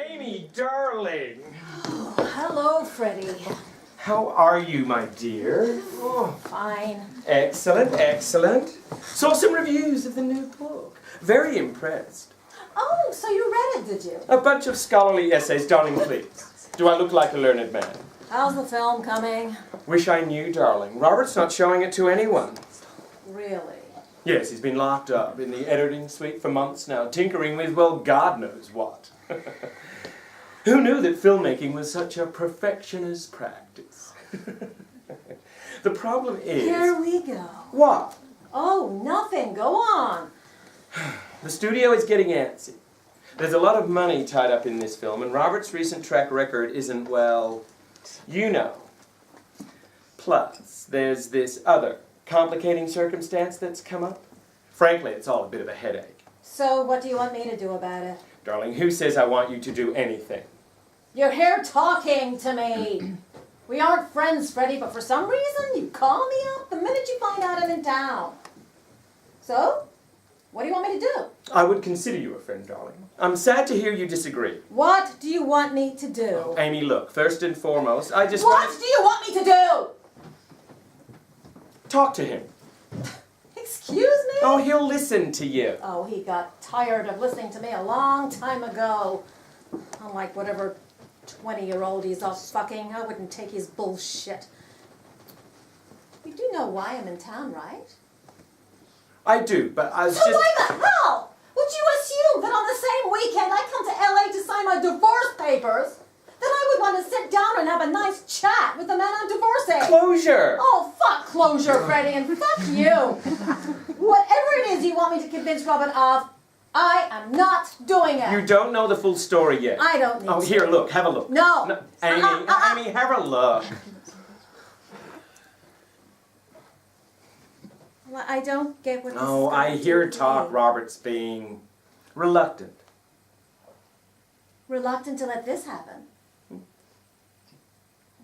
Amy, darling! Oh, hello, Freddie. How are you, my dear? Oh, fine. Excellent, excellent. Saw some reviews of the new book. Very impressed. Oh, so you read it, did you? A bunch of scholarly essays, darling, please. Do I look like a learned man? How's the film coming? Wish I knew, darling. Robert's not showing it to anyone. Really? Yes, he's been locked up in the editing suite for months now, tinkering with, well, God knows what. Who knew that filmmaking was such a perfectionist practice? The problem is... Here we go. What? Oh, nothing. Go on. The studio is getting antsy. There's a lot of money tied up in this film, and Robert's recent track record isn't, well, you know. Plus, there's this other complicating circumstance that's come up. Frankly, it's all a bit of a headache. So, what do you want me to do about it? Darling, who says I want you to do anything? You're here talking to me. We aren't friends, Freddie, but for some reason you call me up the minute you find out I'm in town. So, what do you want me to do? I would consider you a friend, darling. I'm sad to hear you disagree. What do you want me to do? Oh, Amy, look, first and foremost, I just What do you want me to do? talk to him. Excuse me? Oh, he'll listen to you. Oh, he got tired of listening to me a long time ago. Unlike whatever 20-year-old he's off fucking, I wouldn't take his bullshit. You do know why I'm in town, right? I do, but I was So just... why the hell would you assume that on the same weekend I come to LA to sign my divorce papers, that I would want to sit down and have a nice chat with the man I'm divorcing? Closure! Oh, fuck closure, Freddie, and fuck you. Whatever it is you want me to convince Robert of, I am not doing it. You don't know the full story yet. I don't need Oh, to. here, look, have a look. No. Amy, Amy, have a look. Well, I don't get what this Oh, is I going to hear do. talk Robert's being reluctant. Reluctant to let this happen.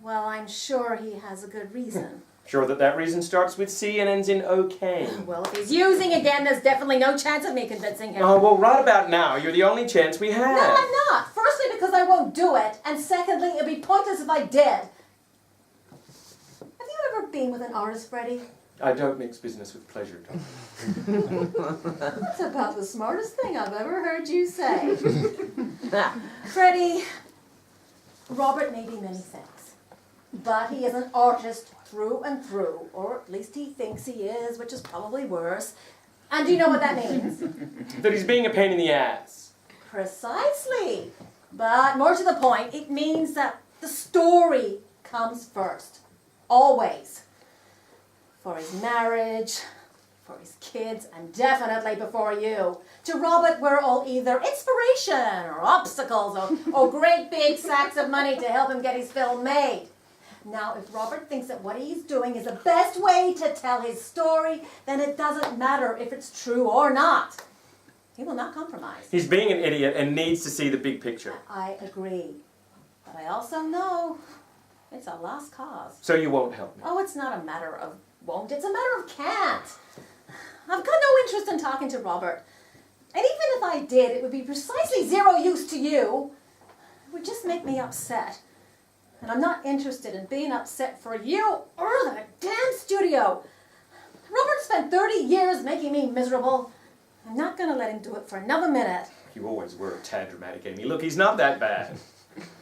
Well, I'm sure he has a good reason. Sure that reason starts with C and ends in OK. Well, if he's using again, there's definitely no chance of me convincing him. Oh, well, right about now, you're the only chance we have. No, I'm not. Firstly, because I won't do it. And secondly, it'd be pointless if I did. Have you ever been with an artist, Freddie? I don't mix business with pleasure, darling. That's about the smartest thing I've ever heard you say. Freddie, Robert may be many things, but he is an artist through and through, or at least he thinks he is, which is probably worse. And do you know what that means? That he's being a pain in the ass. Precisely. But more to the point, it means that the story comes first. Always. For his marriage, for his kids, and definitely before you. To Robert, we're all either inspiration or obstacles or great big sacks of money to help him get his film made. Now, if Robert thinks that what he's doing is the best way to tell his story, then it doesn't matter if it's true or not. He will not compromise. He's being an idiot and needs to see the big picture. I agree. But I also know it's a lost cause. So you won't help me. Oh, it's not a matter of won't, it's a matter of can't. I've got no interest in talking to Robert. And even if I did, it would be precisely zero use to you. It would just make me upset. And I'm not interested in being upset for you or the damn studio. Robert spent 30 years making me miserable. I'm not going to let him do it for another minute. You always were a tad dramatic, Amy. Look, he's not that bad.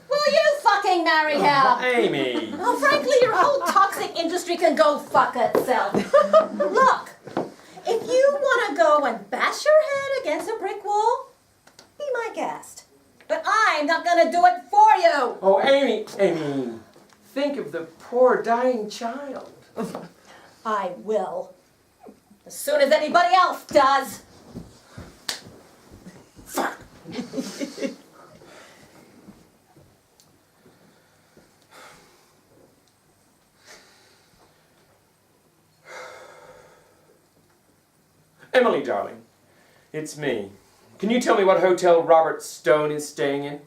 Will you fucking marry him? Amy! Oh, frankly, your whole toxic industry can go fuck itself. Look, if you want to go and bash your head against a brick wall, be my guest. But I'm not going to do it for you. Oh, Amy, think of the poor dying child. I will. As soon as anybody else does. Fuck! Emily, darling, it's me. Can you tell me what hotel Robert Stone is staying in?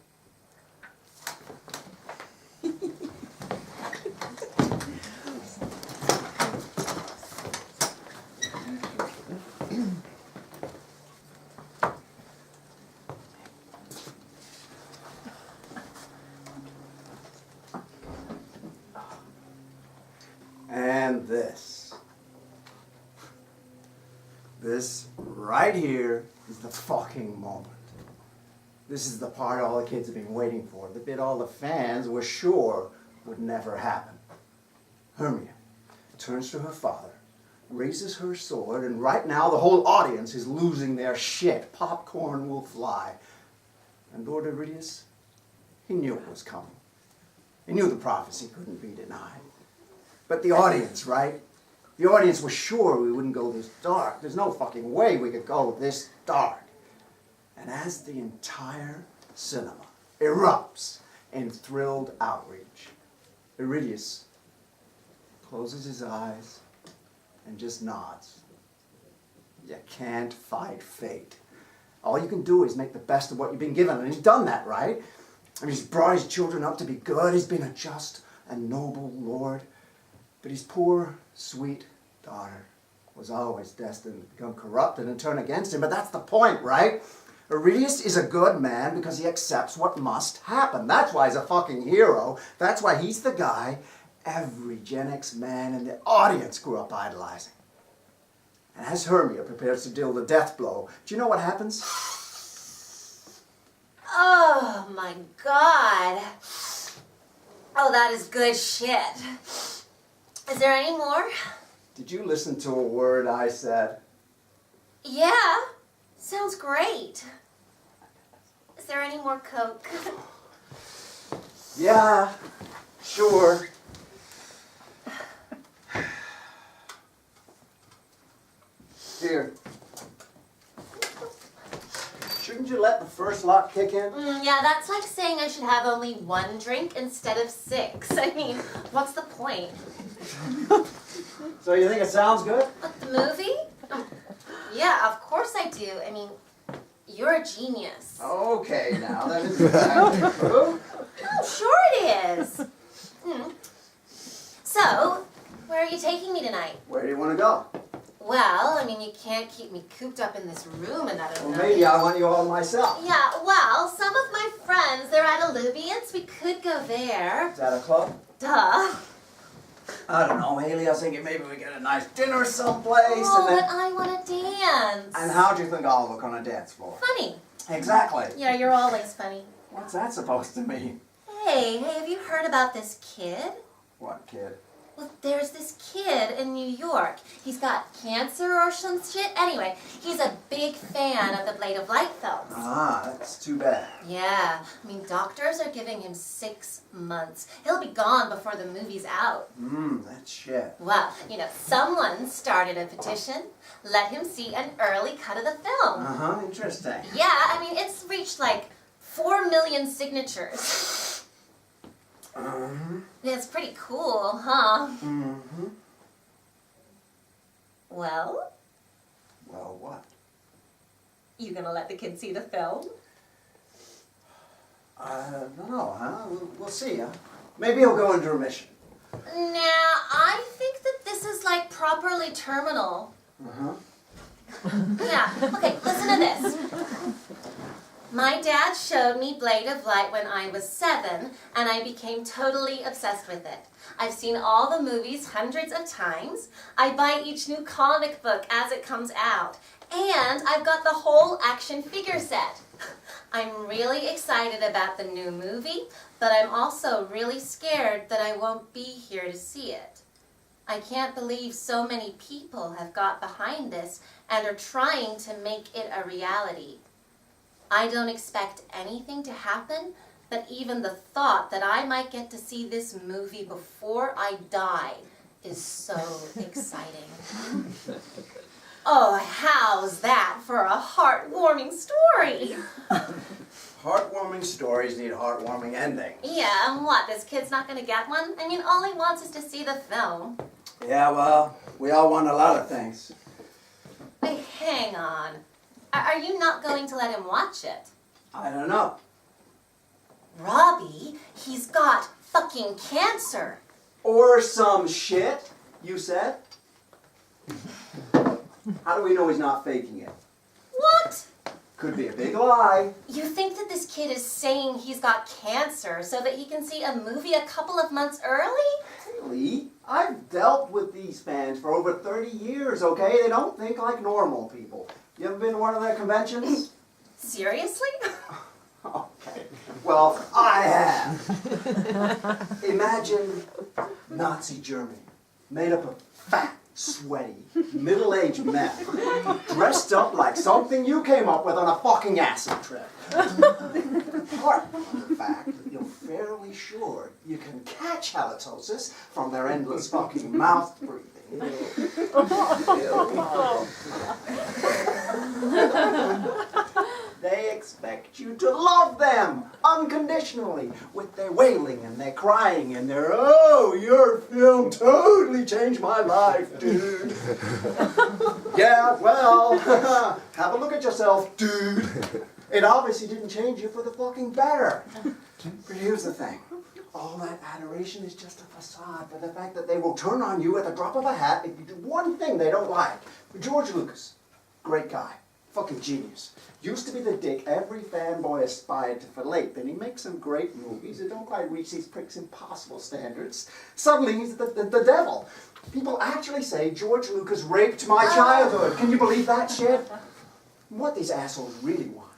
This right here is the fucking moment. This is the part all the kids have been waiting for. The bit all the fans were sure would never happen. Hermia turns to her father, raises her sword, and right now the whole audience is losing their shit. Popcorn will fly. And Lord Iridius, he knew it was coming. He knew the prophecy couldn't be denied. But the audience, right? The audience was sure we wouldn't go this dark. There's no fucking way we could go this dark. And as the entire cinema erupts in thrilled outrage, Iridius closes his eyes and just nods. You can't fight fate. All you can do is make the best of what you've been given, and he's done that, right? I mean, he's brought his children up to be good. He's been a just and noble lord. But his poor, sweet daughter was always destined to become corrupted and turn against him. But that's the point, right? Iridius is a good man because he accepts what must happen. That's why he's a fucking hero. That's why he's the guy every Gen X man in the audience grew up idolizing. And as Hermia prepares to deal the death blow, do you know what happens? Oh my god. Oh, that is good shit. Is there any more? Did you listen to a word I said? Yeah. Sounds great. Is there any more Coke? Yeah, sure. Here. Shouldn't you let the first lot kick in? Yeah, that's like saying I should have only one drink instead of 6. I mean, what's the point? So you think it sounds good? What, the movie? Oh, yeah, of course I do. I mean, you're a genius. Okay, now that isn't exactly true. Oh, sure it is. So, where are you taking me tonight? Where do you want to go? Well, I mean, you can't keep me cooped up in this room and I don't know. Well, maybe I want you all myself. Yeah, well, some of my friends, they're at Alubians. We could go there. Is that a club? Duh. I don't know, Hayley. I was thinking maybe we get a nice dinner someplace. Oh, and then... but I want to dance. And how do you think I'll look on a dance floor? Funny. Exactly. Yeah, you're always funny. What's that supposed to mean? Hey, have you heard about this kid? What kid? Well, there's this kid in New York. He's got cancer or some shit. Anyway, he's a big fan of the Blade of Light films. Ah, that's too bad. Yeah, I mean, doctors are giving him 6 months. He'll be gone before the movie's out. That's shit. Well, you know, someone started a petition. Let him see an early cut of the film. Uh-huh, interesting. Yeah, I mean, it's reached like 4 million signatures. It's pretty cool, huh? Well? Well, what? You gonna let the kid see the film? I don't know, huh? We'll see, huh? Maybe he'll go into remission. Nah, I think that this is like properly terminal. Yeah, okay, listen to this. My dad showed me Blade of Light when I was 7, and I became totally obsessed with it. I've seen all the movies hundreds of times. I buy each new comic book as it comes out. And I've got the whole action figure set. I'm really excited about the new movie, but I'm also really scared that I won't be here to see it. I can't believe so many people have got behind this and are trying to make it a reality. I don't expect anything to happen, but even the thought that I might get to see this movie before I die is so exciting. Oh, how's that for a heartwarming story? Heartwarming stories need heartwarming endings. Yeah, and what, this kid's not gonna get one? I mean, all he wants is to see the film. Yeah, well, we all want a lot of things. Wait, hang on. Are you not going to let him watch it? I don't know. Robbie, he's got fucking cancer. Or some shit, you said? How do we know he's not faking it? What? Could be a big lie. You think that this kid is saying he's got cancer so that he can see a movie a couple of months early? Hayley, I've dealt with these fans for over 30 years, okay? They don't think like normal people. You ever been to one of their conventions? Seriously? Okay. Well, I have. Imagine Nazi Germany, made up of fat, sweaty, middle-aged men, dressed up like something you came up with on a fucking acid trip. Apart from the fact that you're fairly sure you can catch halitosis from their endless fucking mouth breathing. They expect you to love them unconditionally with their wailing and their crying and their, oh, your film totally changed my life, dude. Yeah, well, have a look at yourself, dude. It obviously didn't change you for the fucking better. But here's the thing. All that adoration is just a facade for the fact that they will turn on you at the drop of a hat if you do one thing they don't like. George Lucas, great guy, fucking genius. Used to be the dick every fanboy aspired to fillet. Then he makes some great movies that don't quite reach these pricks' impossible standards. Suddenly he's the devil. People actually say George Lucas raped my childhood. Can you believe that shit? What these assholes really want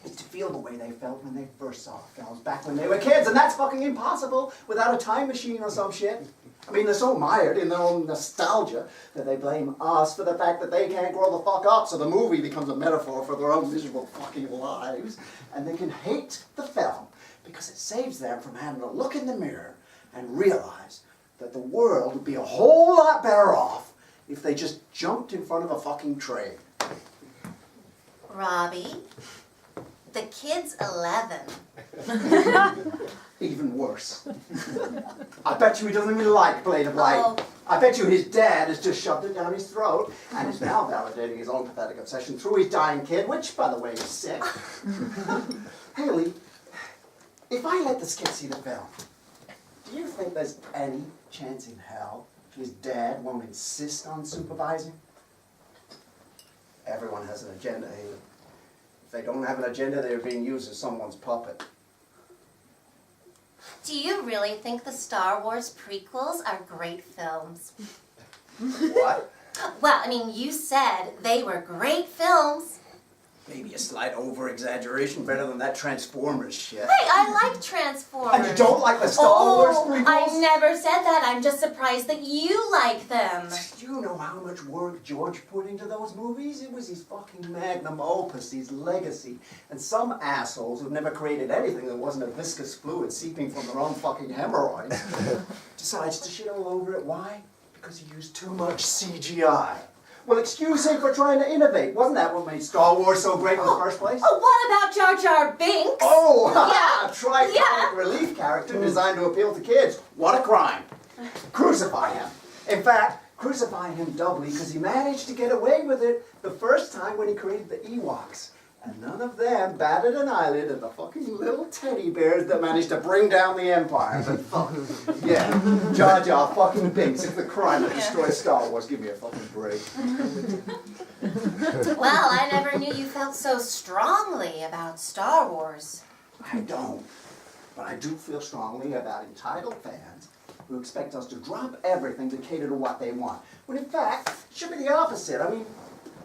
is to feel the way they felt when they first saw films back when they were kids, and that's fucking impossible without a time machine or some shit. I mean, they're so mired in their own nostalgia that they blame us for the fact that they can't grow the fuck up, so the movie becomes a metaphor for their own miserable fucking lives, and they can hate the film because it saves them from having to look in the mirror and realize that the world would be a whole lot better off if they just jumped in front of a fucking train. Robbie, the kid's 11. Even worse. I bet you he doesn't even like Blade of Light. Oh. I bet you his dad has just shoved it down his throat and is now validating his own pathetic obsession through his dying kid, which, by the way, is sick. Hayley, if I let this kid see the film, do you think there's any chance in hell his dad won't insist on supervising? Everyone has an agenda, Hayley. If they don't have an agenda, they're being used as someone's puppet. Do you really think the Star Wars prequels are great films? What? Well, I mean, you said they were great films. Maybe a slight over-exaggeration, better than that Transformers shit. Hey, I like Transformers. And you don't like the Star Wars prequels? I never said that. I'm just surprised that you like them. Do you know how much work George put into those movies? It was his fucking magnum opus, his legacy. And some assholes who've never created anything that wasn't a viscous fluid seeping from their own fucking hemorrhoids decides to shit all over it. Why? Because he used too much CGI. Well, excuse him for trying to innovate. Wasn't that what made Star Wars so great in the first place? Oh, what about Jar Jar Binks? Oh, Yeah. a tri-comic relief character designed to appeal to kids. What a crime. Crucify him. In fact, crucify him doubly because he managed to get away with it the first time when he created the Ewoks. And none of them batted an eyelid at the fucking little teddy bears that managed to bring down the Empire. But fuck, yeah, Jar Jar fucking Binks. It's the crime that destroys Star Wars. Give me a fucking break. Well, I never knew you felt so strongly about Star Wars. I don't. But I do feel strongly about entitled fans who expect us to drop everything to cater to what they want. When in fact, it should be the opposite. I mean,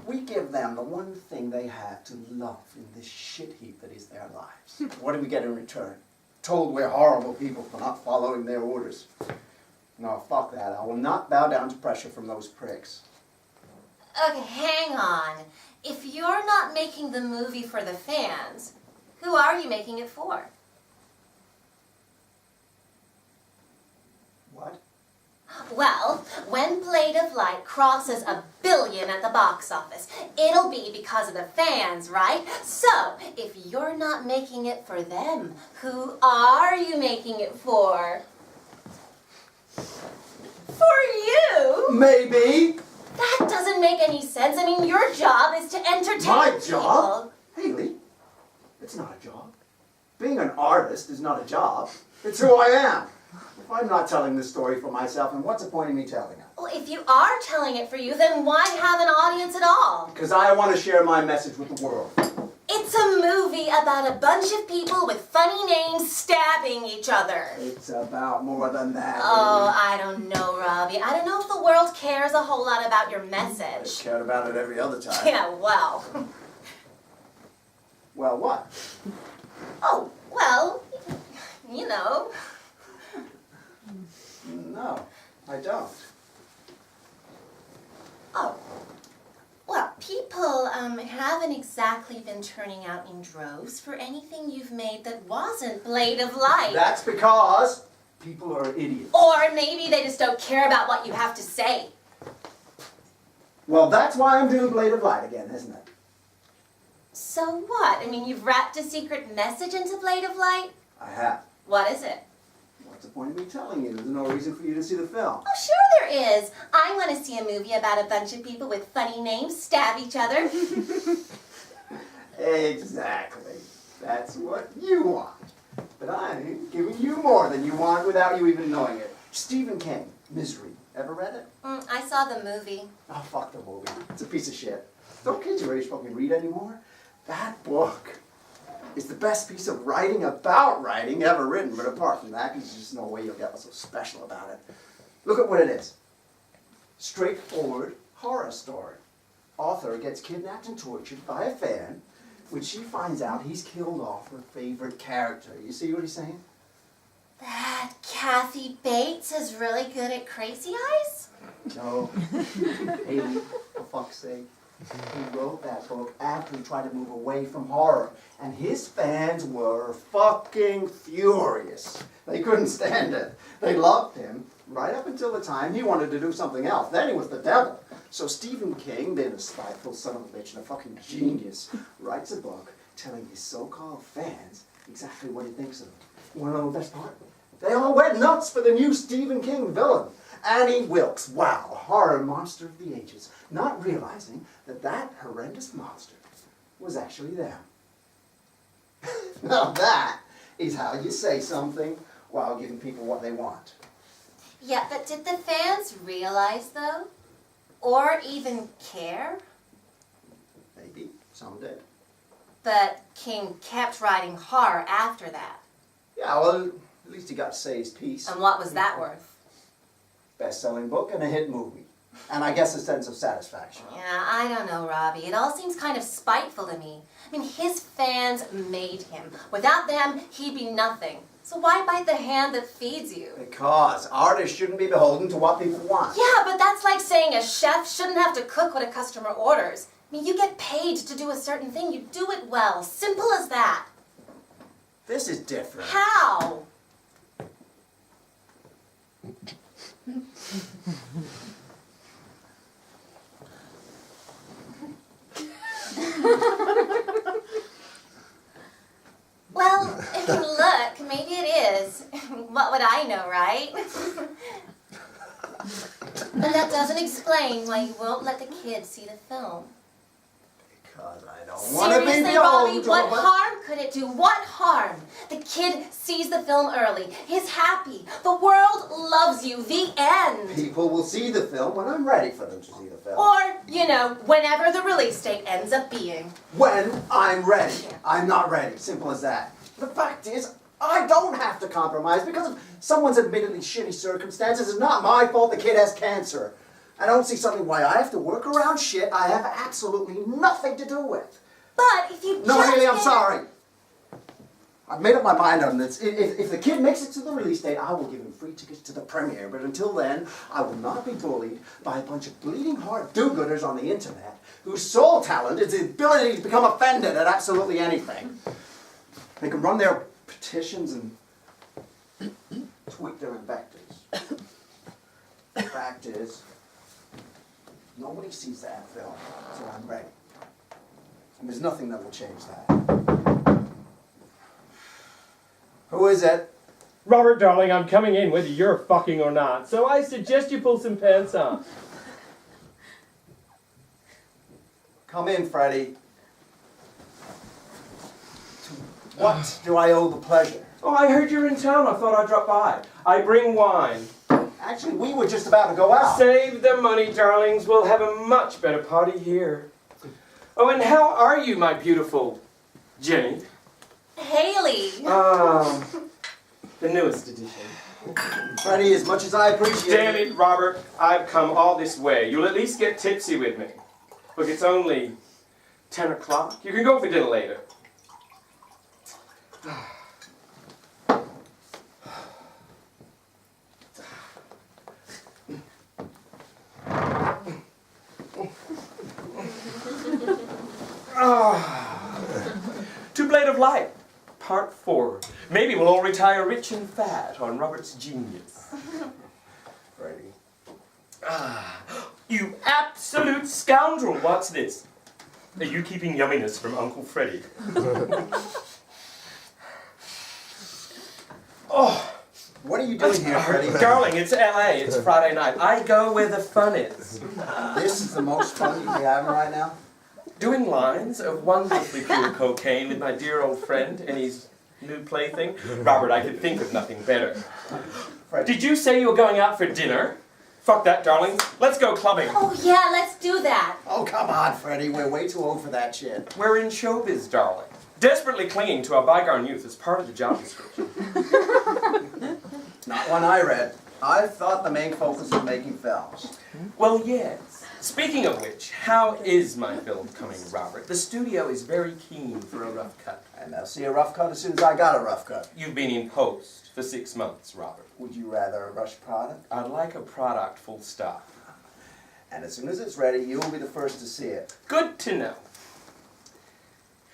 we give them the one thing they have to love in this shit heap that is their lives. What do we get in return? Told we're horrible people for not following their orders. No, fuck that. I will not bow down to pressure from those pricks. Okay, hang on. If you're not making the movie for the fans, who are you making it for? What? Well, when Blade of Light crosses $1 billion at the box office, it'll be because of the fans, right? So, if you're not making it for them, who are you making it for? For you? Maybe. That doesn't make any sense. I mean, your job is to entertain My people. job? Hayley, it's not a job. Being an artist is not a job. It's who I am. If I'm not telling this story for myself, then what's the point of me telling it? Well, if you are telling it for you, then why have an audience at all? Because I want to share my message with the world. It's It's a movie about a bunch of people with funny names stabbing each other. It's about more than that. Oh, I don't know, Robbie. I don't know if the world cares a whole lot about your They message. cared about it every other time. Yeah, well. Well, what? Oh, well, you know. No, I don't. Oh. Well, people haven't exactly been turning out in droves for anything you've made that wasn't Blade of Light. That's because people are idiots. Or maybe they just don't care about what you have to say. Well, that's why I'm doing Blade of Light again, isn't it? So what? I mean, you've wrapped a secret message into Blade of Light? I have. What is it? What's the point of me telling you? There's no reason for you to see the film. Oh, sure there is. I want to see a movie about a bunch of people with funny names stab each other. Exactly. That's what you want. But I'm giving you more than you want without you even knowing it. Stephen King, Misery. Ever read it? I saw the movie. Oh, fuck the movie. It's a piece of shit. Don't kids your age fucking read anymore? That book is the best piece of writing about writing ever written, but apart from that, there's just no way you'll get what's so special about it. Look at what it is. Straightforward horror story. Author gets kidnapped and tortured by a fan, when she finds out he's killed off her favorite character. You see what he's saying? That Kathy Bates is really good at crazy eyes? No. Hayley, for fuck's sake. He wrote that book after he tried to move away from horror. And his fans were fucking furious. They couldn't stand it. They loved him right up until the time he wanted to do something else. Then he was the devil. So Stephen King, being a spiteful son of a bitch and a fucking genius, writes a book telling his so-called fans exactly what he thinks of them. You want to know the best part? They all went nuts for the new Stephen King villain. Annie Wilkes, wow, horror monster of the ages, not realizing that that horrendous monster was actually them. Now that is how you say something while giving people what they want. Yeah, but did the fans realize, though? Or even care? Maybe, some did. But King kept writing horror after that. Yeah, well, at least he got to say his piece. And what was that worth? Best-selling book and a hit movie. And I guess a sense of satisfaction. Yeah, I don't know, Robbie. It all seems kind of spiteful to me. I mean, his fans made him. Without them, he'd be nothing. So why bite the hand that feeds you? Because artists shouldn't be beholden to what people want. Yeah, but that's like saying a chef shouldn't have to cook what a customer orders. I mean, you get paid to do a certain thing. You do it well. Simple as that. This is different. How? Well, look, maybe it is. What would I know, right? But that doesn't explain why you won't let the kids see the film. Because I don't want to be Seriously, beholden Robbie, to what a bunch- harm could it do? What harm? The kid sees the film early. He's happy. The world loves you. The end. People will see the film when I'm ready for them to see the film. Or, you know, whenever the release date ends up being. When I'm ready. I'm not ready. Simple as that. The fact is, I don't have to compromise because of someone's admittedly shitty circumstances. It's not my fault the kid has cancer. I don't see something why I have to work around shit I have absolutely nothing to do with. But if you No, just Hayley, I'm get- sorry. I've made up my mind on this. If the kid makes it to the release date, I will give him free tickets to the premiere. But until then, I will not be bullied by a bunch of bleeding heart do-gooders on the internet whose sole talent is the ability to become offended at absolutely anything. They can run their petitions and tweak their invectives. The fact is, nobody sees that film, so I'm ready. And there's nothing that will change that. Who is it? Robert, darling, I'm coming in whether you're fucking or not, so I suggest you pull some pants on. Come in, Freddie. To what do I owe the pleasure? Oh, I heard you're in town. I thought I'd drop by. I bring wine. Actually, we were just about to go out. Save the money, darlings. We'll have a much better party here. Oh, and how are you, my beautiful Jenny. Hayley. The newest edition. Freddie, as much as I appreciate Damn it, Robert. I've come all this way. You'll at least get tipsy with me. Look, it's only 10 o'clock. You can go for dinner later. To Blade of Light, Part 4. Maybe we'll all retire rich and fat on Robert's genius. Freddie. You absolute scoundrel! What's this? Are you keeping yumminess from Uncle Freddie? Oh, What are you doing here, Freddie? darling, it's LA. It's Friday night. I go where the fun is. This is the most fun you're having right now? Doing lines of wonderfully pure cocaine with my dear old friend and his new plaything. Robert, I could think of nothing better. Freddie. Did you say you were going out for dinner? Fuck that, darling. Let's go clubbing. Oh yeah, let's do that. Oh, come on, Freddie. We're way too old for that shit. We're in showbiz, darling. Desperately clinging to our bygone youth as part of the job description. Not one I read. I thought the main focus was making films. Well, yes. Speaking of which, how is my film coming, Robert? The studio is very keen for a rough cut. And they'll see a rough cut as soon as I got a rough cut. You've been in post for 6 months, Robert. Would you rather a rushed product? I'd like a product full stop. And as soon as it's ready, you'll be the first to see it. Good to know.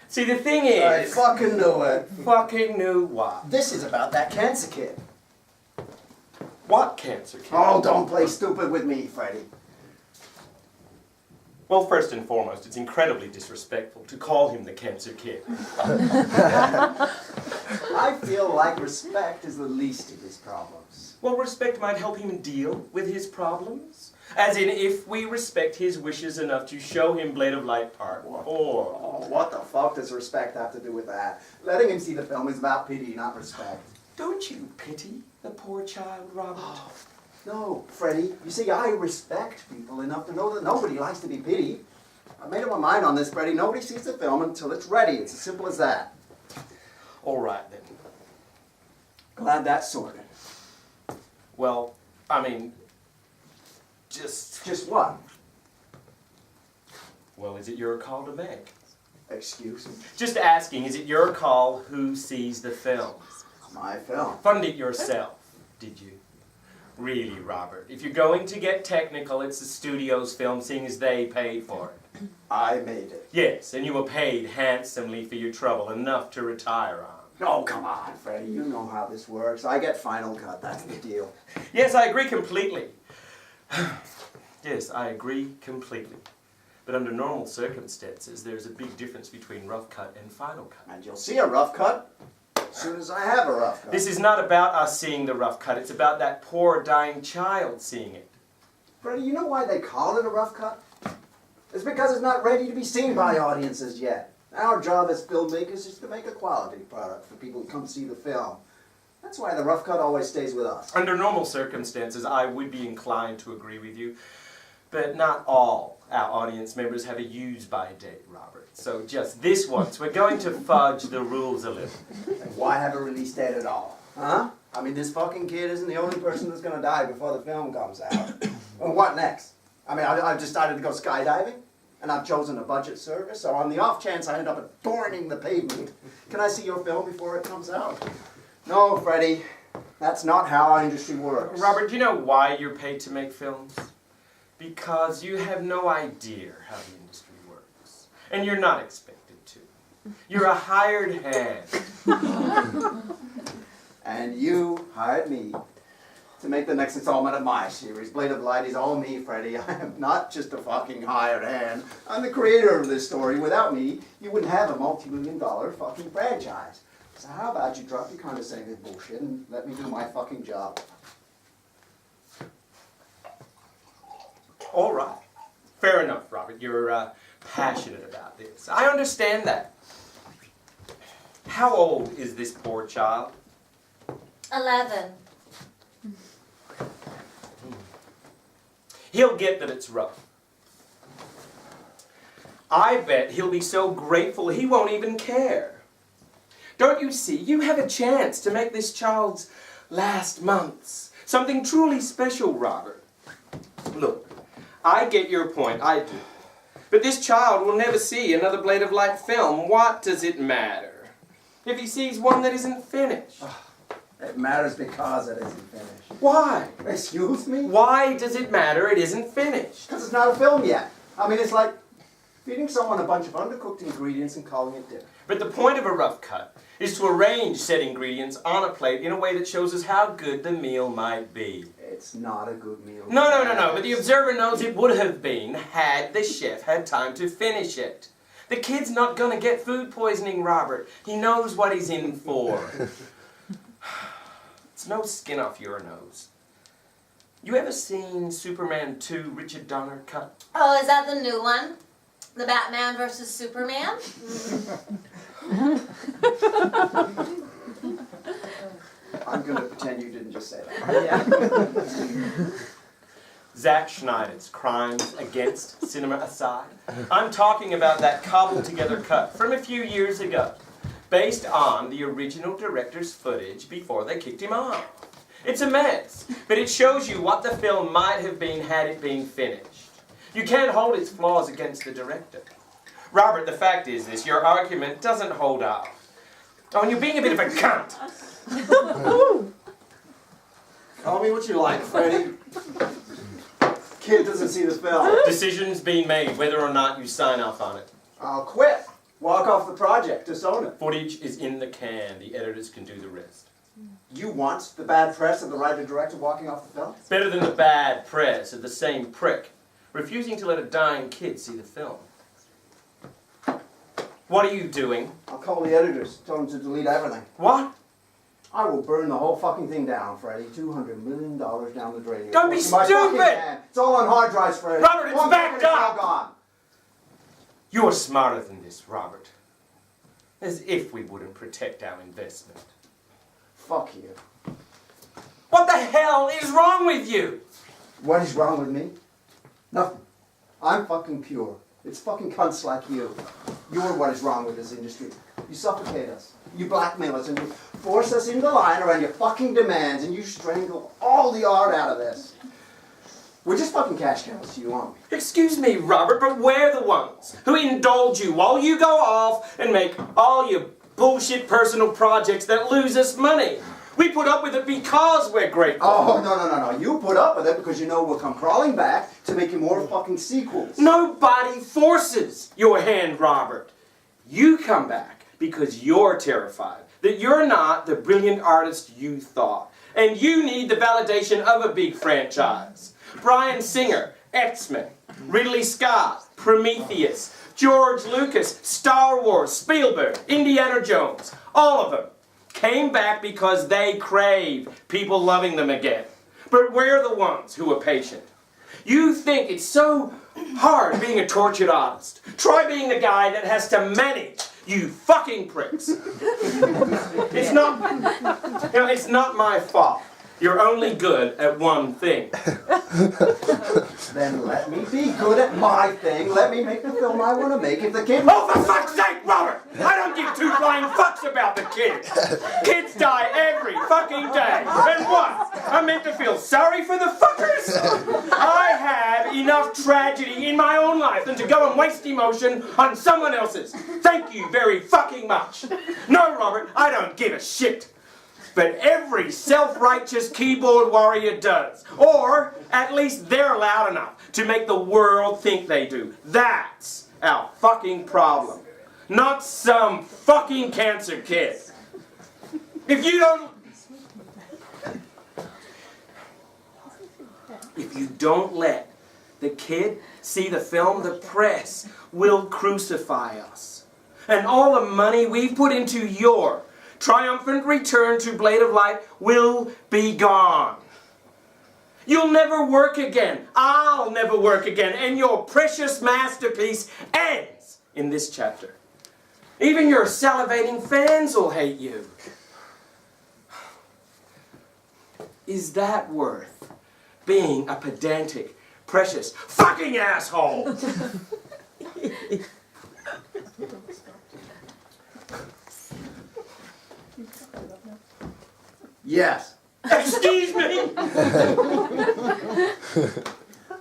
See, the thing I is... fucking knew it. Fucking knew what? This is about that cancer kid. What cancer kid? Oh, don't play stupid with me, Freddie. Well, first and foremost, it's incredibly disrespectful to call him the cancer kid. I feel like respect is the least of his problems. Well, respect might help him deal with his problems. As in, if we respect his wishes enough to show him Blade of Light Part 4. Oh, what the fuck does respect have to do with that? Letting him see the film is about pity, not respect. Don't you pity the poor child, Robert? No, Freddie. You see, I respect people enough to know that nobody likes to be pitied. I made up my mind on this, Freddie. Nobody sees the film until it's ready. It's as simple as that. All right, then. Glad that's sorted. Well, I mean, just... Just what? Well, is it your call to make? Excuse me. Just asking, is it your call who sees the film? My film. Fund it yourself, did you? Really, Robert, if you're going to get technical, it's the studio's film, seeing as they paid for it. I made it. Yes, and you were paid handsomely for your trouble, enough to retire on. Oh, come on, Freddie. You know how this works. I get final cut. That's the deal. Yes, I agree completely. Yes, I agree completely. But under normal circumstances, there's a big difference between rough cut and final cut. And you'll see a rough cut as soon as I have a rough cut. This is not about us seeing the rough cut, it's about that poor dying child seeing it. Freddie, you know why they call it a rough cut? It's because it's not ready to be seen by audiences yet. Our job as filmmakers is to make a quality product for people who come see the film. That's why the rough cut always stays with us. Under normal circumstances, I would be inclined to agree with you, but not all our audience members have a use-by date, Robert. So just this once, we're going to fudge the rules a little. And why have a release date at all? Huh? I mean, this fucking kid isn't the only person that's going to die before the film comes out. Well, what next? I mean, I've decided to go skydiving, and I've chosen a budget service, so on the off chance I end up adorning the pavement, can I see your film before it comes out? No, Freddie, that's not how our industry works. Robert, do you know why you're paid to make films? Because you have no idea how the industry works. And you're not expected to. You're a hired hand. And you hired me to make the next installment of my series. Blade of Light is all me, Freddie. I am not just a fucking hired hand. I'm the creator of this story. Without me, you wouldn't have a multi-million-dollar fucking franchise. So how about you drop your condescending bullshit and let me do my fucking job? All right. Fair enough, Robert. You're passionate about this. I understand that. How old is this poor child? 11. He'll get that it's rough. I bet he'll be so grateful he won't even care. Don't you see? You have a chance to make this child's last months something truly special, Robert. Look, I get your point, I do. But this child will never see another Blade of Light film. What does it matter if he sees one that isn't finished? It matters because it isn't finished. Why? Excuse me? Why does it matter it isn't finished? Because it's not a film yet. I mean, it's like feeding someone a bunch of undercooked ingredients and calling it dinner. But the point of a rough cut is to arrange said ingredients on a plate in a way that shows us how good the meal might be. It's not a good meal. No, but the observer knows it would have been had the chef had time to finish it. The kid's not gonna get food poisoning, Robert. He knows what he's in for. It's no skin off your nose. You ever seen Superman 2 Richard Donner cut? Oh, is that the new one? The Batman versus Superman? I'm going to pretend you didn't just say that. Zack Snyder's crimes against cinema aside, I'm talking about that cobbled-together cut from a few years ago, based on the original director's footage before they kicked him off. It's a mess, but it shows you what the film might have been had it been finished. You can't hold its flaws against the director. Robert, the fact is this, your argument doesn't hold up. Oh, and you're being a bit of a cunt. Call me what you like, Freddie. Kid doesn't see the film. Decision's being made whether or not you sign off on it. I'll quit. Walk off the project. Disown it. Footage is in the can. The editors can do the rest. You want the bad press of the writer-director walking off the film? It's better than the bad press of the same prick refusing to let a dying kid see the film. What are you doing? I'll call the editors. Tell them to delete everything. What? I will burn the whole fucking thing down, Freddie. $200 million down the drain. Don't be stupid! It's all on hard drives, Freddie. Robert, it's backed up! It's all gone. You're smarter than this, Robert. As if we wouldn't protect our investment. Fuck you. What the hell is wrong with you? What is wrong with me? Nothing. I'm fucking pure. It's fucking cunts like you. You're what is wrong with this industry. You suffocate us. You blackmail us and you force us into line around your fucking demands and you strangle all the art out of this. We're just fucking cash cows to you, aren't we? Excuse me, Robert, but we're the ones who indulge you while you go off and make all your bullshit personal projects that lose us money. We put up with it because we're grateful. Oh, no. You put up with it because you know we'll come crawling back to make you more fucking sequels. Nobody forces your hand, Robert. You come back because you're terrified that you're not the brilliant artist you thought. And you need the validation of a big franchise. Bryan Singer, X-Men, Ridley Scott, Prometheus, George Lucas, Star Wars, Spielberg, Indiana Jones, all of them came back because they crave people loving them again. But we're the ones who are patient. You think it's so hard being a tortured artist. Try being the guy that has to manage you fucking pricks. It's not my fault. You're only good at one thing. Then let me be good at my thing. Let me make the film I want to make. If the kid... Oh, for fuck's sake, Robert! I don't give two flying fucks about the kids. Kids die every fucking day. And what? I'm meant to feel sorry for the fuckers? I have enough tragedy in my own life than to go and waste emotion on someone else's. Thank you very fucking much. No, Robert, I don't give a shit. But every self-righteous keyboard warrior does. Or, at least they're loud enough to make the world think they do. That's our fucking problem. Not some fucking cancer kid. If you don't let the kid see the film, the press will crucify us. And all the money we put into your triumphant return to Blade of Light will be gone. You'll never work again. I'll never work again. And your precious masterpiece ends in this chapter. Even your salivating fans will hate you. Is that worth being a pedantic, precious, fucking asshole? Yes. Excuse me?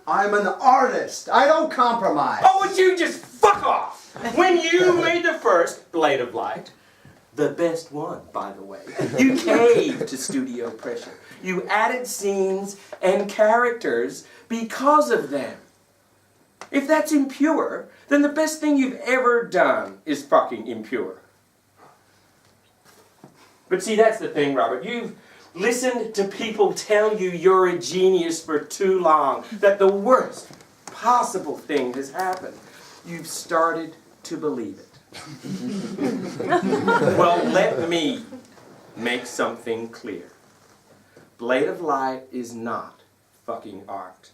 I'm an artist. I don't compromise. Oh, would you just fuck off? When you made the first Blade of Light, the best one, by the way, you caved to studio pressure. You added scenes and characters because of them. If that's impure, then the best thing you've ever done is fucking impure. But see, that's the thing, Robert. You've listened to people tell you you're a genius for too long, that the worst possible thing has happened. You've started to believe it. Well, let me make something clear. Blade of Light is not fucking art.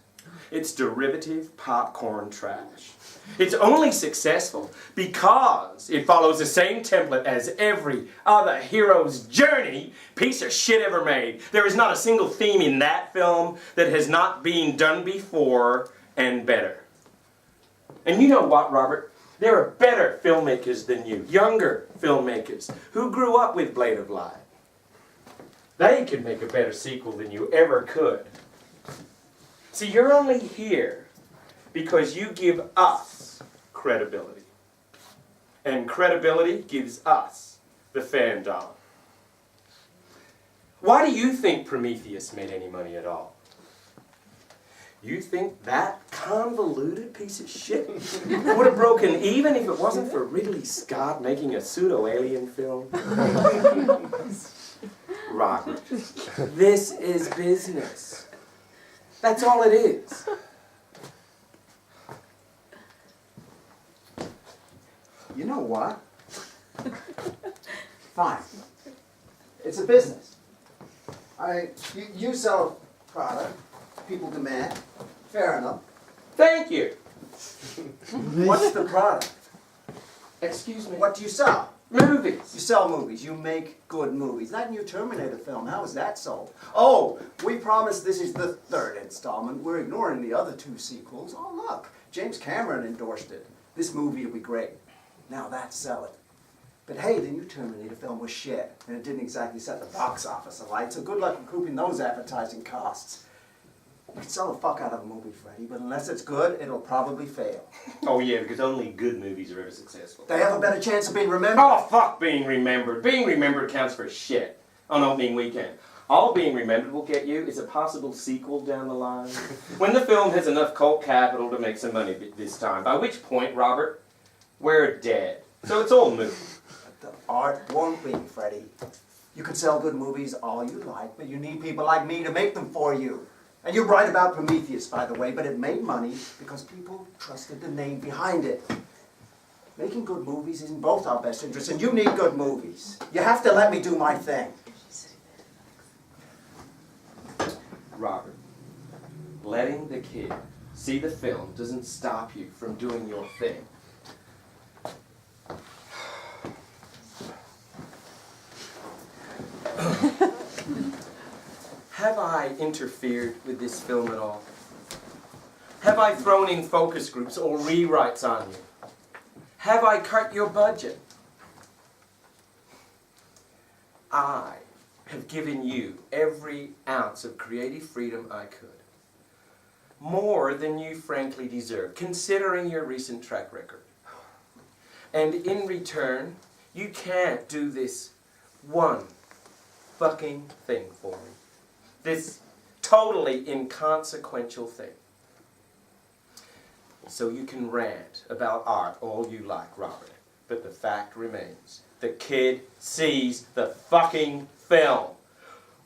It's derivative popcorn trash. It's only successful because it follows the same template as every other hero's journey piece of shit ever made. There is not a single theme in that film that has not been done before and better. And you know what, Robert? There are better filmmakers than you, younger filmmakers, who grew up with Blade of Light. They could make a better sequel than you ever could. See, you're only here because you give us credibility. And credibility gives us the fandom. Why do you think Prometheus made any money at all? You think that convoluted piece of shit would have broken even if it wasn't for Ridley Scott making a pseudo-alien film? Robert, this is business. That's all it is. You know what? Fine. It's a business. You sell a product, people demand. Fair enough. Thank you. What's the product? Excuse me. What do you sell? Movies. You sell movies. You make good movies. Not a new Terminator film. How is that sold? Oh, we promised this is the third installment. We're ignoring the other two sequels. Oh, look. James Cameron endorsed it. This movie will be great. Now that's selling. But hey, the new Terminator film was shit, and it didn't exactly set the box office alight, so good luck recouping those advertising costs. You can sell the fuck out of a movie, Freddie, but unless it's good, it'll probably fail. Oh yeah, because only good movies are ever successful. They have a better chance of being remembered. Oh, fuck being remembered. Being remembered counts for shit on opening weekend. All being remembered will get you is a possible sequel down the line. When the film has enough cult capital to make some money this time. By which point, Robert, we're dead. So it's all moot. The art won't be, Freddie. You can sell good movies all you like, but you need people like me to make them for you. And you're right about Prometheus, by the way, but it made money because people trusted the name behind it. Making good movies is in both our best interests, and you need good movies. You have to let me do my thing. Robert, letting the kid see the film doesn't stop you from doing your thing. Have I interfered with this film at all? Have I thrown in focus groups or rewrites on you? Have I cut your budget? I have given you every ounce of creative freedom I could. More than you frankly deserve, considering your recent track record. And in return, you can't do this one fucking thing for me. This totally inconsequential thing. So you can rant about art all you like, Robert, but the fact remains. The kid sees the fucking film.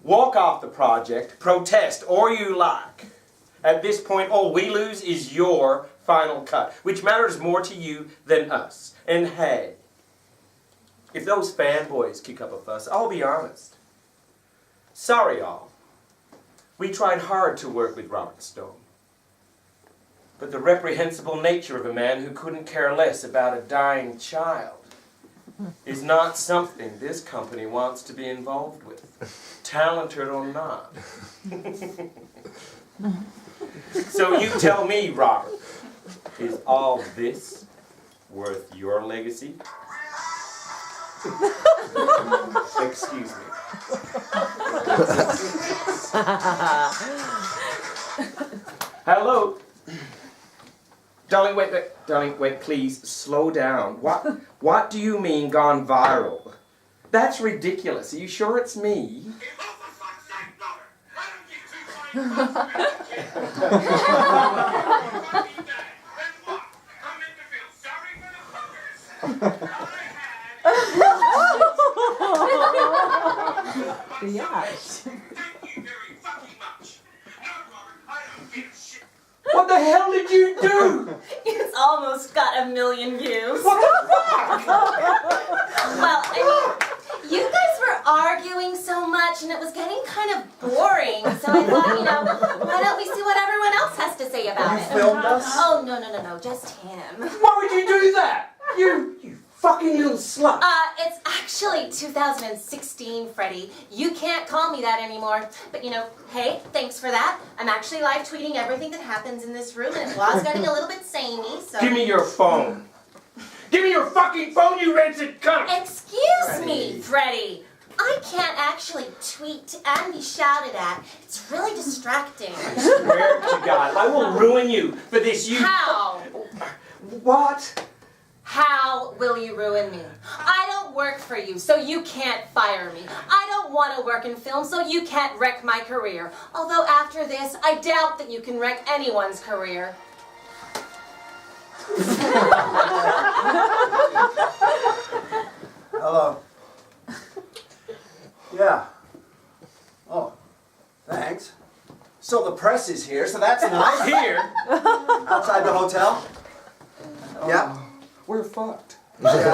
Walk off the project, protest, or you like. At this point, all we lose is your final cut, which matters more to you than us. And hey, if those fanboys kick up a fuss, I'll be honest. Sorry, all. We tried hard to work with Robert Stone. But the reprehensible nature of a man who couldn't care less about a dying child is not something this company wants to be involved with, talented or not. So you tell me, Robert, is all this worth your legacy? Excuse me. Hello? Darling, wait, please, slow down. What do you mean gone viral? That's ridiculous. Are you sure it's me? What the hell did you do? It's almost got 1 million views. What the fuck? Well, I mean, you guys were arguing so much and it was getting kind of boring. So I thought, why don't we see what everyone else has to say about it? Filmed us? Oh, no, just him. Why would you do that? You fucking little slut. It's actually 2016, Freddie. You can't call me that anymore. But hey, thanks for that. I'm actually live tweeting everything that happens in this room and it was getting a little bit samey, so... Give me your phone. Give me your fucking phone, you rancid cunt! Excuse me, Freddie. I can't actually tweet and be shouted at. It's really distracting. I swear to God, I will ruin you for this, you... How? What? How will you ruin me? I don't work for you, so you can't fire me. I don't want to work in film, so you can't wreck my career. Although after this, I doubt that you can wreck anyone's career. Hello. Yeah. Oh, thanks. So the press is here, so that's nice. Here? Outside the hotel? Yeah. We're fucked. Yeah.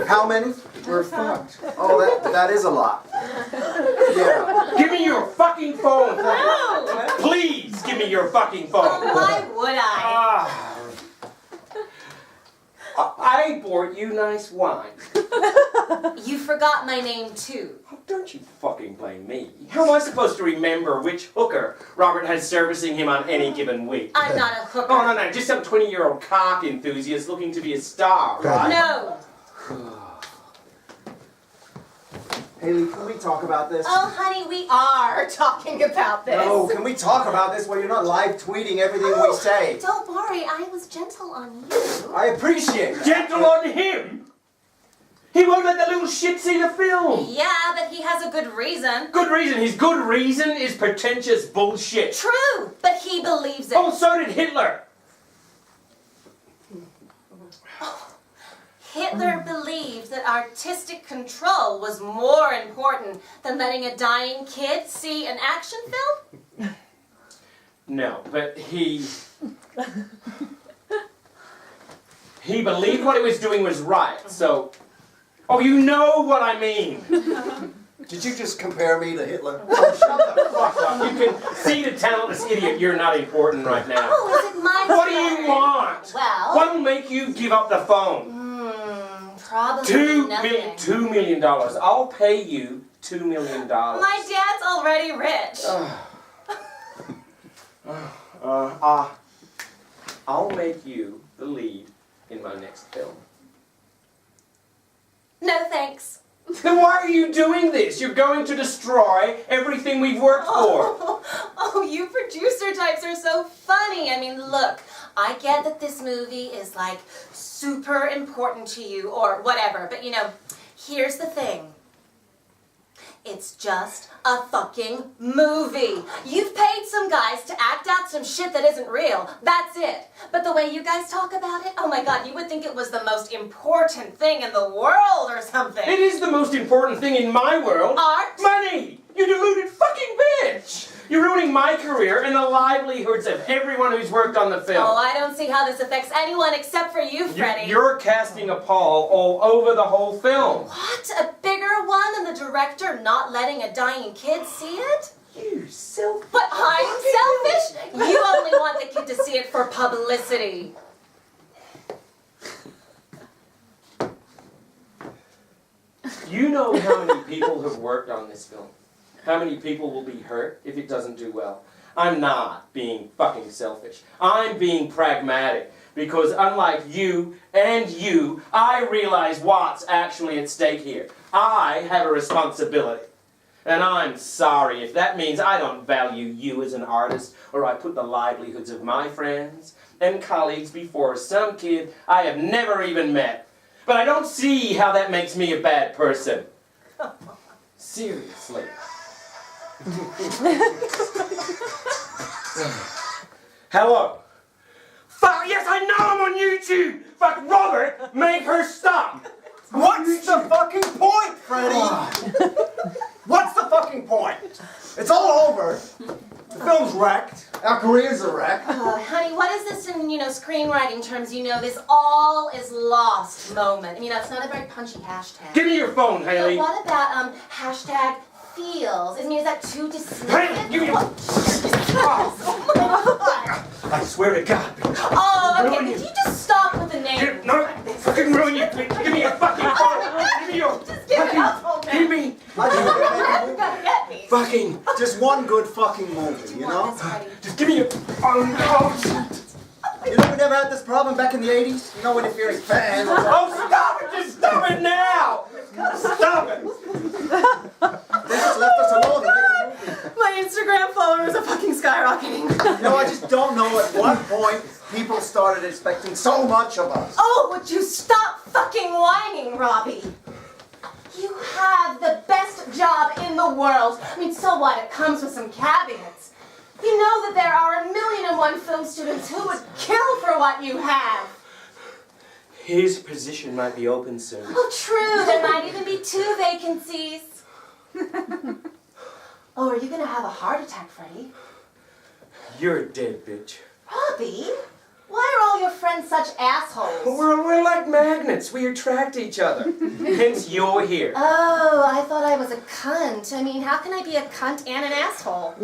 How many? We're fucked. Oh, that is a lot. Yeah. Give me your fucking phone. No! Please give me your fucking phone. Well, why would I? I bought you nice wine. You forgot my name too. Oh, don't you fucking blame me. How am I supposed to remember which hooker Robert has servicing him on any given week? I'm not a hooker. Oh, no, just some 20-year-old cock enthusiast looking to be a star, right? No. Hayley, can we talk about this? Oh, honey, we are talking about this. No, can we talk about this while you're not live tweeting everything we say? Don't worry, I was gentle on you. I appreciate that. Gentle on him? He won't let the little shit see the film. Yeah, but he has a good reason. Good reason. His good reason is pretentious bullshit. True, but he believes it. Oh, so did Hitler. Hitler believed that artistic control was more important than letting a dying kid see an action film? No, but he believed what he was doing was right, so... Oh, you know what I mean. Did you just compare me to Hitler? Oh, shut the fuck up. You can see the talentless idiot you're not important right now. Oh, is it my What do turn? you want? Well... What will make you give up the phone? Probably nothing. $2 million. I'll pay you $2 million. My dad's already rich. I'll make you the lead in my next film. No thanks. Then why are you doing this? You're going to destroy everything we've worked for. Oh, you producer types are so funny. I mean, look, I get that this movie is like super important to you or whatever, but here's the thing. It's just a fucking movie. You've paid some guys to act out some shit that isn't real. That's it. But the way you guys talk about it, oh my God, you would think it was the most important thing in the world or something. It is the most important thing in my world. Art? Money! You deluded fucking bitch! You're ruining my career and the livelihoods of everyone who's worked on the film. Oh, I don't see how this affects anyone except for you, Freddie. You're casting a pall all over the whole film. What? A bigger one than the director not letting a dying kid see it? You selfish. But I'm selfish? You only want the kid to see it for publicity. You know how many people have worked on this film? How many people will be hurt if it doesn't do well? I'm not being fucking selfish. I'm being pragmatic. Because unlike you and you, I realize what's actually at stake here. I have a responsibility. And I'm sorry if that means I don't value you as an artist, or I put the livelihoods of my friends and colleagues before some kid I have never even met. But I don't see how that makes me a bad person. Seriously. Hello. Fuck, yes, I know I'm on YouTube! Fuck, Robert, make her stop! What's the fucking point, Freddie? What's the fucking point? It's all over. The film's wrecked. Our careers are wrecked. Honey, what is this in, screenwriting terms? This all is lost moment. It's not a very punchy hashtag. Give me your phone, Hayley. But what about, hashtag feels? Is that too dismissive? Hayley, give me your... Oh my God. I swear to God. Oh, okay, could you just stop with the name? No, fucking ruin you. Give me your fucking phone. Give me your... Just give it up, man. Give me... You're gonna get me. Fucking... Just one good fucking movie, you know? Just give me your... Oh, no. You know we never had this problem back in the 80s? You know when if you're a fan... Oh, stop it! Just stop it now! Stop it! They just left us alone to make a movie. My Instagram followers are fucking skyrocketing. You know, I just don't know at what point people started expecting so much of us. Oh, would you stop fucking whining, Robbie? You have the best job in the world. So what? It comes with some caveats. You know that there are 1,000,001 film students who would kill for what you have. His position might be open soon. Oh, true. There might even be 2 vacancies. Oh, are you gonna have a heart attack, Freddie? You're a dead bitch. Robbie? Why are all your friends such assholes? We're like magnets. We attract each other. Hence, you're here. Oh, I thought I was a cunt. How can I be a cunt and an asshole?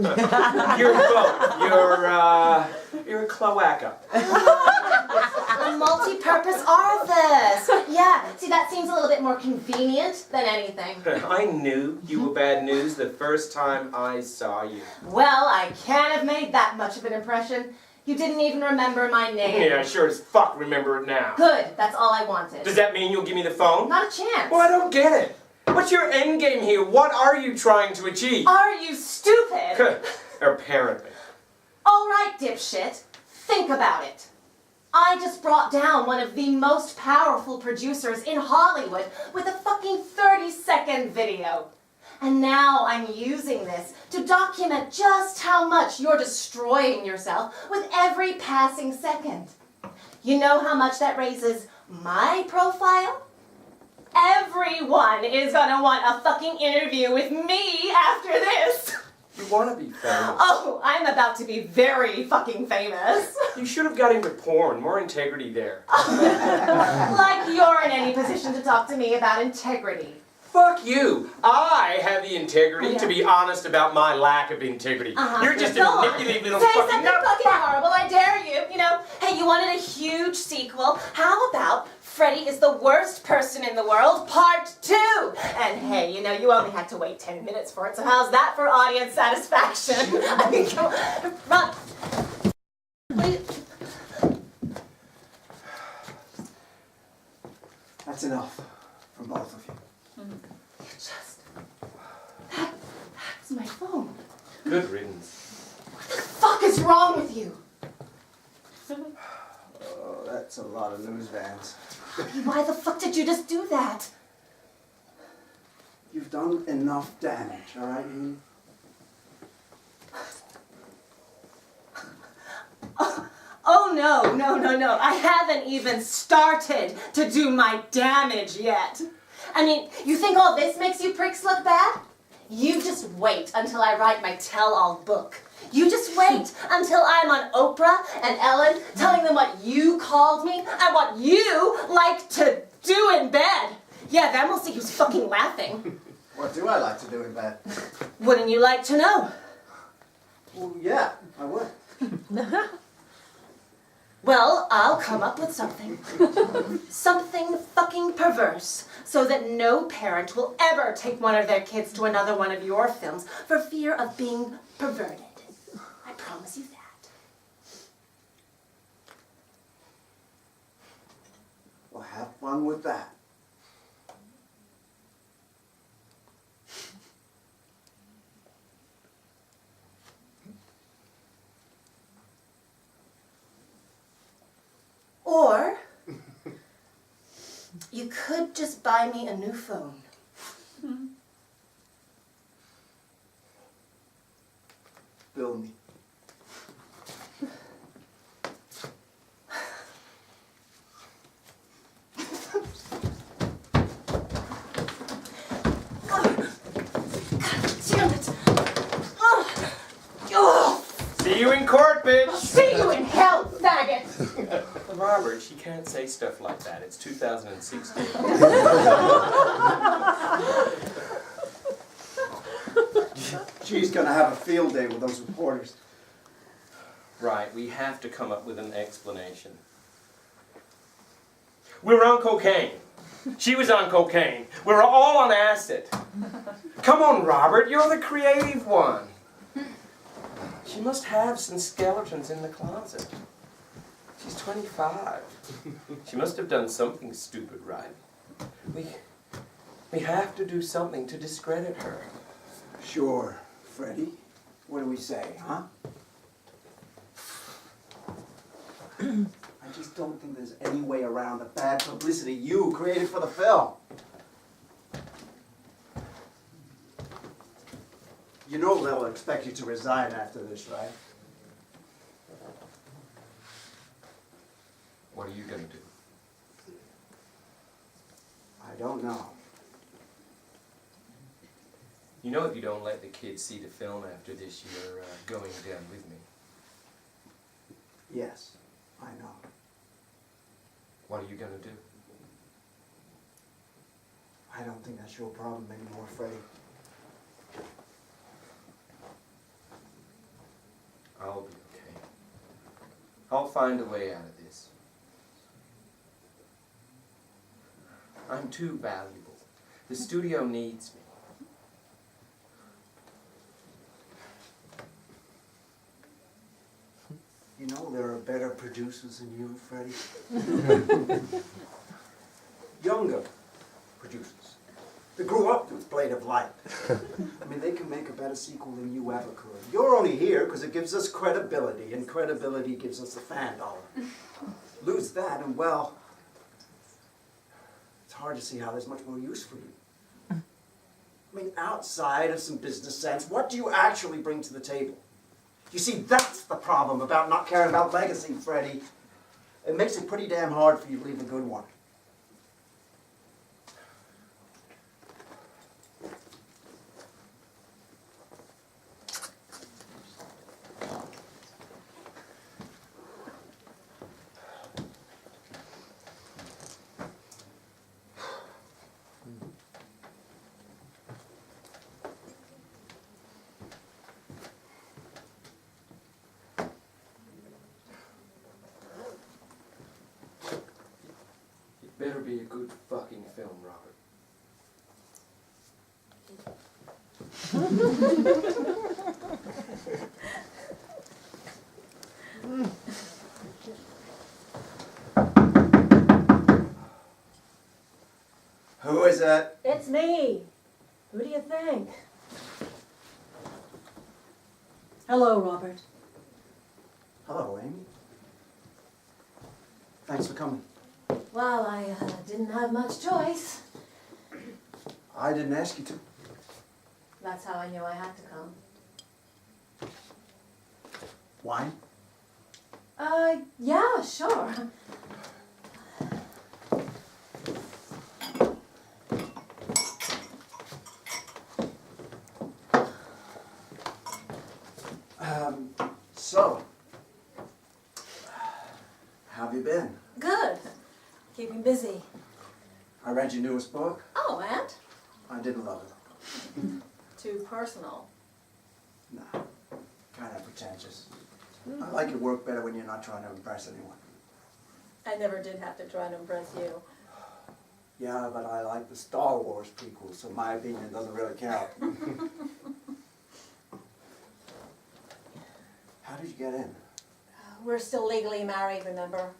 You're both. You're a cloaca. A multi-purpose orifice. Yeah, see, that seems a little bit more convenient than anything. I knew you were bad news the first time I saw you. Well, I can't have made that much of an impression. You didn't even remember my name. Yeah, I sure as fuck remember it now. Good, that's all I wanted. Does that mean you'll give me the phone? Not a chance. Well, I don't get it. What's your end game here? What are you trying to achieve? Are you stupid? Apparently. All right, dipshit. Think about it. I just brought down one of the most powerful producers in Hollywood with a fucking 30-second video. And now I'm using this to document just how much you're destroying yourself with every passing second. You know how much that raises my profile? Everyone is gonna want a fucking interview with me after this. You want to be famous. Oh, I'm about to be very fucking famous. You should have got into porn. More integrity there. Like you're in any position to talk to me about integrity. Fuck you. I have the integrity to be honest about my lack of integrity. You're just a manipulative little Say fucking... something fucking horrible, I dare you. Hey, you wanted a huge sequel. How about Freddie is the worst person in the world, part 2? And hey, you only had to wait 10 minutes for it, so how's that for audience satisfaction? Come on, run. Please. That's enough from both of you. That's my phone. Good riddance. What the fuck is wrong with you? Oh, that's a lot of news vans. Why the fuck did you just do that? You've done enough damage, all right, Hayley? Oh, no. I haven't even started to do my damage yet. You think all this makes you pricks look bad? You just wait until I write my tell-all book. You just wait until I'm on Oprah and Ellen telling them what you called me and what you like to do in bed. Yeah, then we'll see who's fucking laughing. What do I like to do in bed? Wouldn't you like to know? Well, yeah, I would. Well, I'll come up with something. Something fucking perverse, so that no parent will ever take one of their kids to another one of your films for fear of being perverted. promise you that. Well, have fun with that. Or you could just buy me a new phone. Bill me. Damn it! Oh, See you in court, bitch! see you in hell, faggot! Robert, she can't say stuff like that. It's 2016. She's gonna have a field day with those reporters. Right, we have to come up with an explanation. We were on cocaine. She was on cocaine. We were all on acid. Come on, Robert, you're the creative one. She must have some skeletons in the closet. She's 25. She must have done something stupid, right? We have to do something to discredit her. Sure, Freddie. What do we say, huh? I just don't think there's any way around the bad publicity you created for the film. You know they'll expect you to resign after this, right? What are you going to do? I don't know. You know if you don't let the kids see the film after this, you're going down with me. Yes, I know. What are you going to do? I don't think that's your problem anymore, Freddie. I'll be okay. I'll find a way out of this. I'm too valuable. The studio needs me. You know there are better producers than you, Freddie. Younger producers. They grew up with Blade of Light. I mean, they can make a better sequel than you ever could. You're only here because it gives us credibility, and credibility gives us a fan dollar. Lose that, and well, it's hard to see how there's much more use for you. I mean, outside of some business sense, what do you actually bring to the table? You see, that's the problem about not caring about legacy, Freddie. It makes it pretty damn hard for you to leave a good one. Better be a good fucking film, Robert. Who is it? It's me. Who do you think? Hello, Robert. Hello, Amy. Thanks for coming. Well, I didn't have much choice. I didn't ask you to. That's how I knew I had to come. Wine? Yeah, sure. So, how have you been? Good. Keeping busy. I read your newest book. Oh, and? I didn't love it. Too personal. Nah, kind of pretentious. I like your work better when you're not trying to impress anyone. I never did have to try to impress you. Yeah, but I like the Star Wars prequels, so my opinion doesn't really count. How did you get in? We're still legally married, remember?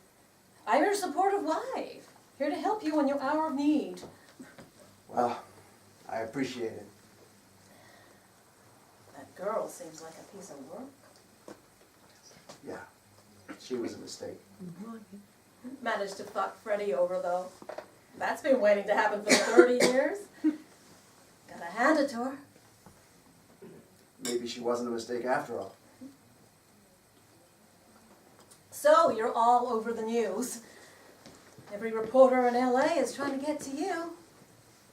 I'm your supportive wife, here to help you in your hour of need. Well, I appreciate it. That girl seems like a piece of work. Yeah, she was a mistake. Managed to fuck Freddie over, though. That's been waiting to happen for 30 years. Gotta hand it to her. Maybe she wasn't a mistake after all. So, you're all over the news. Every reporter in LA is trying to get to you.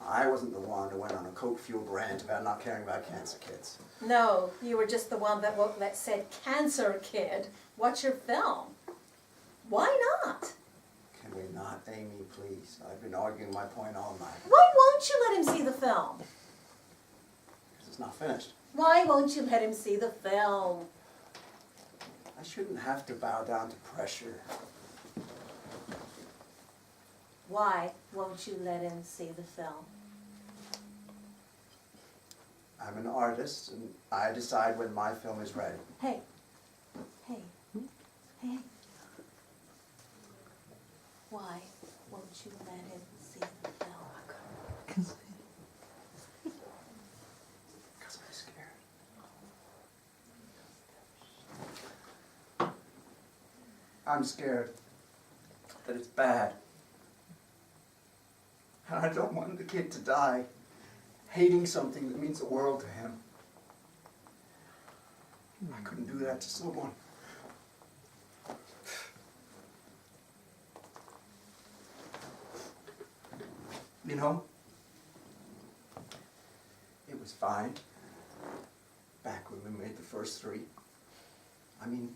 I wasn't the one who went on a coke-fueled rant about not caring about cancer kids. No, you were just the one that said, "Cancer kid, what's your film?" Why not? Can we not, Amy, please? I've been arguing my point all night. Why won't you let him see the film? Because it's not finished. Why won't you let him see the film? I shouldn't have to bow down to pressure. Why won't you let him see the film? I'm an artist, and I decide when my film is ready. Hey. Why won't you let him see the film? Because I'm scared. I'm scared that it's bad. And I don't want the kid to die hating something that means the world to him. I couldn't do that to someone. You know, it was fine back when we made the first 3. I mean,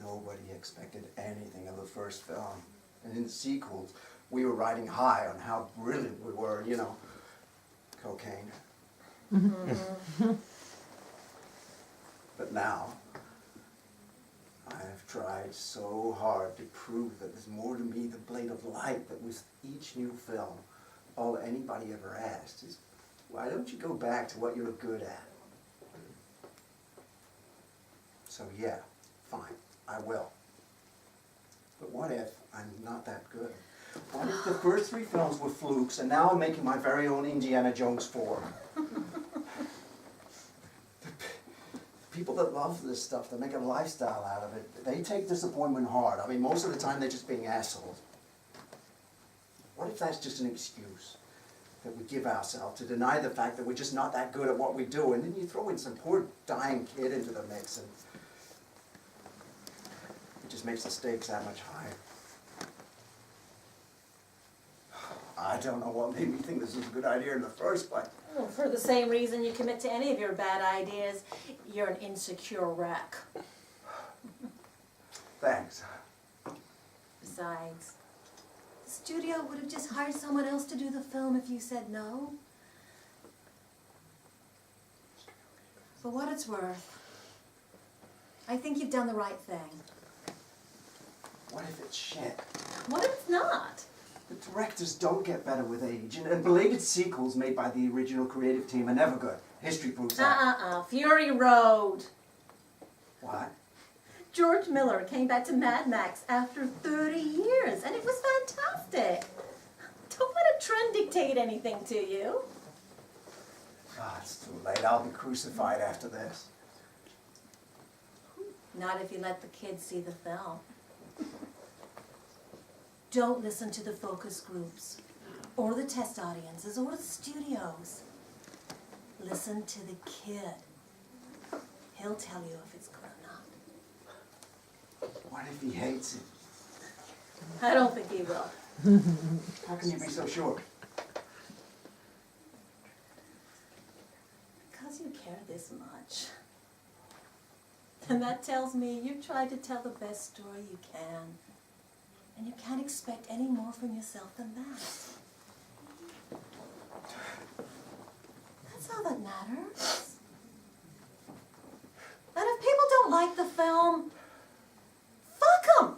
nobody expected anything of the first film. And in the sequels, we were riding high on how brilliant we were, you know, cocaine. But now, I have tried so hard to prove that there's more to me than blade of light, that with each new film, all anybody ever asked is, why don't you go back to what you're good at? So yeah, fine, I will. But what if I'm not that good? What if the first 3 films were flukes, and now I'm making my very own Indiana Jones 4? People that love this stuff, that make a lifestyle out of it, they take disappointment hard. I mean, most of the time they're just being assholes. What if that's just an excuse that we give ourselves to deny the fact that we're just not that good at what we do, and then you throw in some poor dying kid into the mix, and it just makes the stakes that much higher. I don't know what made me think this was a good idea in the first place. Well, for the same reason you commit to any of your bad ideas, you're an insecure wreck. Thanks. Besides, the studio would have just hired someone else to do the film if you said no. For what it's worth, I think you've done the right thing. What if it's shit? What if it's not? The directors don't get better with age, and belated sequels made by the original creative team are never good. History proves that. Fury Road. What? George Miller came back to Mad Max after 30 years, and it was fantastic. Don't let a trend dictate anything to you. Oh, it's too late. I'll be crucified after this. Not if you let the kids see the film. Don't listen to the focus groups, or the test audiences, or the studios. Listen to the kid. He'll tell you if it's good or not. What if he hates it? I don't think he will. How can you be so sure? Because you care this much. And that tells me you've tried to tell the best story you can. And you can't expect any more from yourself than that. That's all that matters. And if people don't like the film, fuck them!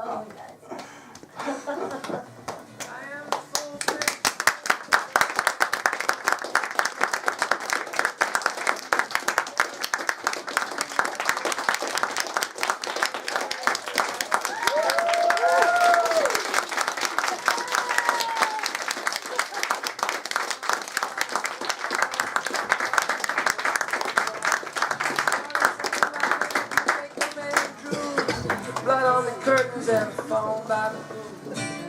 Oh, guys. I am so sick. curtains and a phone by the pool.